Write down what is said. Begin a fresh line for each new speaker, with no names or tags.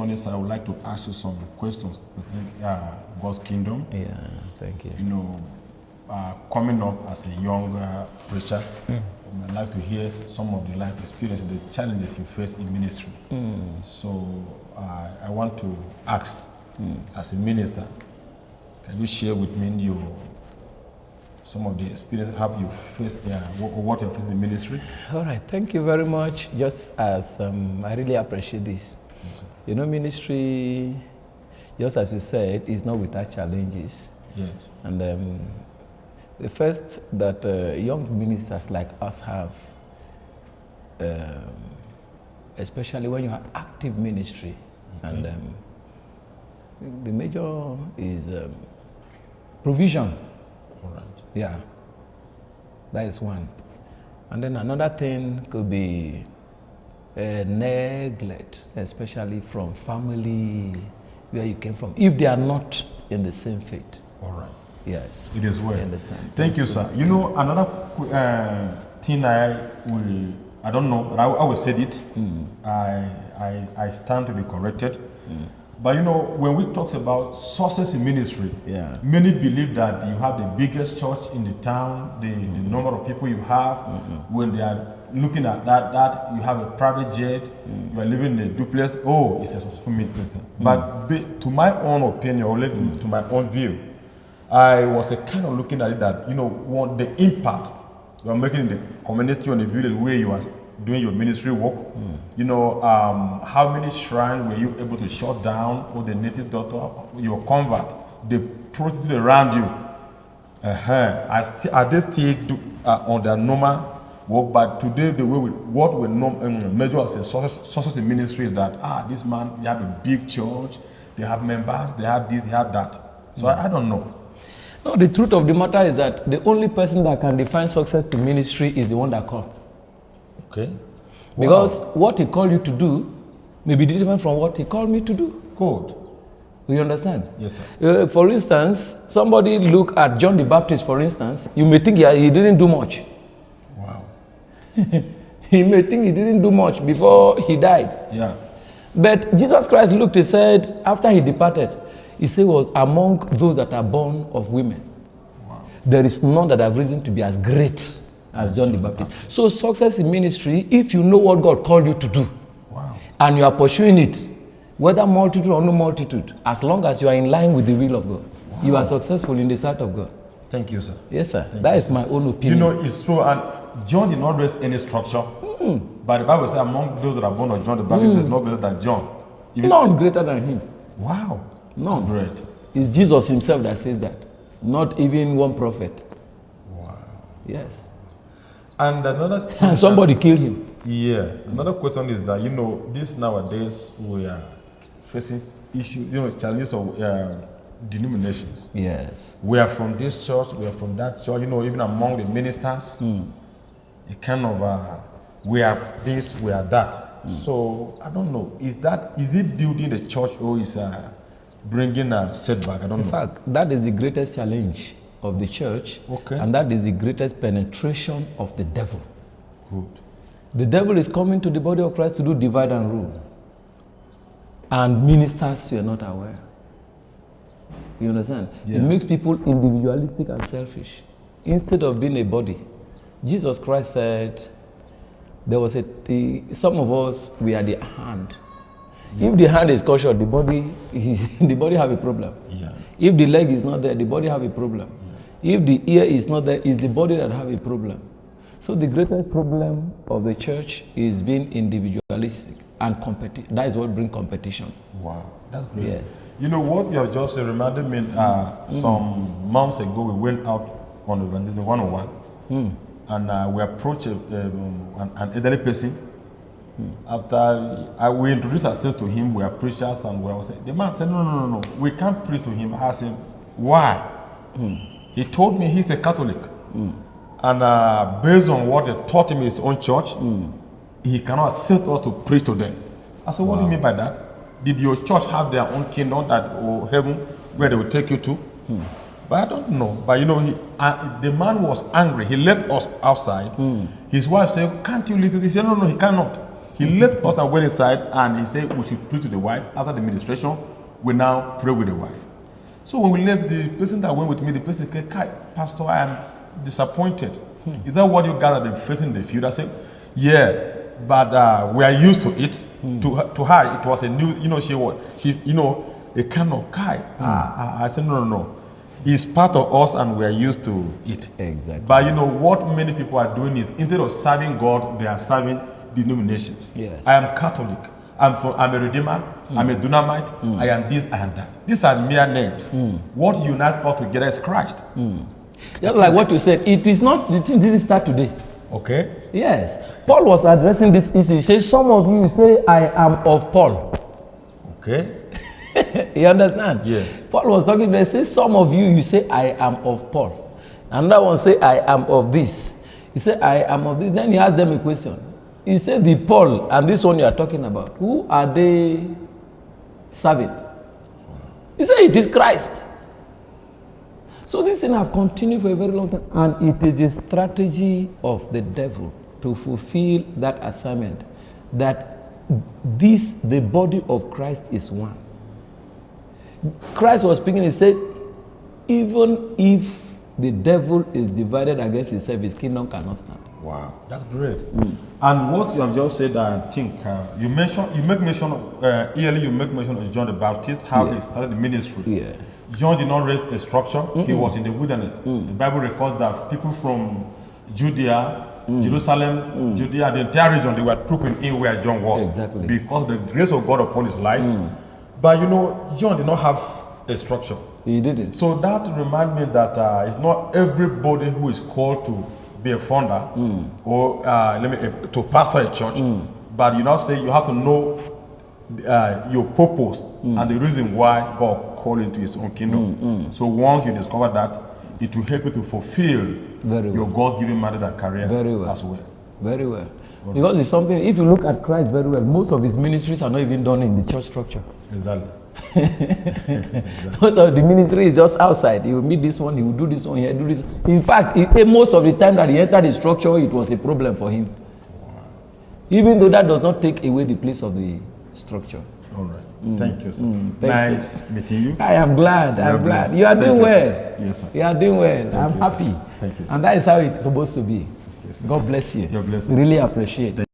I would like to ask you some questions with God's kingdom.
Yeah, thank you.
You know, coming up as a young preacher, I'd like to hear some of the life experiences, the challenges you face in ministry. So I want to ask, as a minister, can you share with me some of the experiences have you faced, what you have faced in ministry?
All right, thank you very much. Just as I really appreciate this.
Yes,
you know, ministry, just as you said, is not without challenges.
yes.
And the first that young ministers like us have, especially when you have active ministry,
Okay.
and the major is provision.
All right.
Yeah, that is one. And then another thing could be neglect, especially from family where you came from, if they are not in the same faith.
All right.
Yes.
It is well.
I understand.
Thank you, sir. You know, another thing I don't know, but I will say it. I stand to be corrected. But you know, when we talk about success in ministry,
Yeah.
many believe that you have the biggest church in the town, the number of people you have. When they are looking at that you have a private jet, you are living in a duplex. Oh, it's a successful ministry. But to my own opinion, or to my own view, I was kind of looking at it that, you know, the impact you are making in the community, on the village where you are doing your ministry work. You know, how many shrines were you able to shut down, or the native doctor, your convert, the prostitute around you? Are they still on their normal work? But today, the way what we measure as a success in ministry is that, this man, they have a big church, they have members, they have this, they have that. So I don't know.
No, the truth of the matter is that the only person that can define success in ministry is the one that called.
Okay.
Because what he called you to do may be different from what he called me to do.
Good.
You understand?
Yes, sir.
For instance, somebody look at John the Baptist, for instance, you may think he didn't do much.
Wow.
He may think he didn't do much before he died.
Yeah.
But Jesus Christ looked, he said, after he departed, he said, well, among those that are born of women,
Wow.
there is none that have risen to be as great as John the Baptist. So success in ministry, if you know what God called you to do,
Wow.
and you are pursuing it, whether multitude or no multitude, as long as you are in line with the will of God, you are successful in the sight of God.
Thank you, sir.
Yes, sir. That is my own
You
opinion.
know, it's true, and John did not raise any structure. But the Bible says among those that are born of John the Baptist, there's no greater than John.
None greater than him.
Wow.
None.
That's great.
It's Jesus himself that says that. Not even one prophet.
Wow.
Yes.
And another thing,
And somebody killed him.
yeah, another question is that, you know, this nowadays we are facing issues, you know, challenges of denominations.
Yes.
We are from this church, we are from that church, you know, even among the ministers, a kind of, we have this, we are that. So, I don't know, is it building the church, or is bringing a setback? I don't know.
In fact, that is the greatest challenge of the church.
Okay.
And that is the greatest penetration of the devil.
Good.
The devil is coming to the body of Christ to do divide and rule. And ministers were not aware. You understand?
Yeah.
It makes people individualistic and selfish instead of being a body. Jesus Christ said, there was some of us, we are the hand. If the hand is cut short, the body have a problem.
Yeah.
If the leg is not there, the body have a problem. If the ear is not there, it's the body that have a problem. So the greatest problem of the church is being individualistic and competition. That is what brings competition.
Wow, that's great.
Yes.
You know what you have just reminded me, some months ago we went out on evangelism 101, and we approached an elderly person. After we introduced ourselves to him, we are preachers, and we were saying, the man said, no, we can't preach to him. I asked him, why? He told me he's a Catholic, and based on what they taught him in his own church, he cannot accept us to preach to them. I said, what do you mean by that? Did your church have their own kingdom, or heaven, where they will take you to? But I don't know. But you know, the man was angry. He left us outside. His wife said, can't you listen? He said, no, he cannot. He left us and went inside, and he said we should pray to the wife. After the ministration, we now pray with the wife. So when we left, the person that went with me, the person said, Pastor, I am disappointed. Is that what you guys have been facing in the field? I said, yeah, but we are used to it. To her, it was a new, a kind of Kai. I said, no. It's part of us and we are used to it.
Exactly.
But what many people are doing is, instead of serving God, they are serving denominations.
Yes.
I am Catholic. I'm a Redeemer. I'm a Dunamite. I am this, I am that. These are mere names. What unites us together is Christ.
Just like what you said, it is not, the thing didn't start today.
Okay.
Yes. Paul was addressing this issue. He says, some of you say, I am of Paul.
Okay.
You understand?
Yes.
Paul was talking, they say, some of you, you say, I am of Paul. Another one say, I am of this. He said, I am of this. Then he asked them a question. He said, the Paul and this one you are talking about, who are they serving? He said, it is Christ. So this thing have continued for a very long time, and it is a strategy of the devil to fulfill that assignment, that the body of Christ is one. Christ was speaking, he said, even if the devil is divided against himself, his kingdom cannot stand.
Wow, that's great. And what you have just said, I think you make mention of earlier. You make mention of John the Baptist, how he started the ministry.
Yes.
John did not raise a structure. He was in the wilderness. The Bible records that people from Judea, Jerusalem, Judea, the entire region, they were trooping in where John was.
Exactly.
Because of the grace of God upon his life. But John did not have a structure.
He didn't.
So that reminds me that it's not everybody who is called to be a founder or to pastor a church, but you now say you have to know your purpose and the reason why God called you into his own kingdom. So once you discover that, it will help you to fulfill your God-given mandate and career as well.
Very well. Because it's something, if you look at Christ very well, most of his ministries are not even done in the church structure.
Exactly.
Most of the ministry is just outside. He will meet this one, he will do this one, he will do this. In fact, most of the time that he entered the structure, it was a problem for him. Wow. Even though that does not take away the place of the structure.
All right. Thank you, sir.
Nice
meeting you.
I am glad. I'm glad. You are doing well.
Yes, sir.
You are doing well. I'm happy.
Thank you, sir.
And that is how it's supposed to be.
Yes, sir.
God bless you.
God bless
you. Really appreciate it.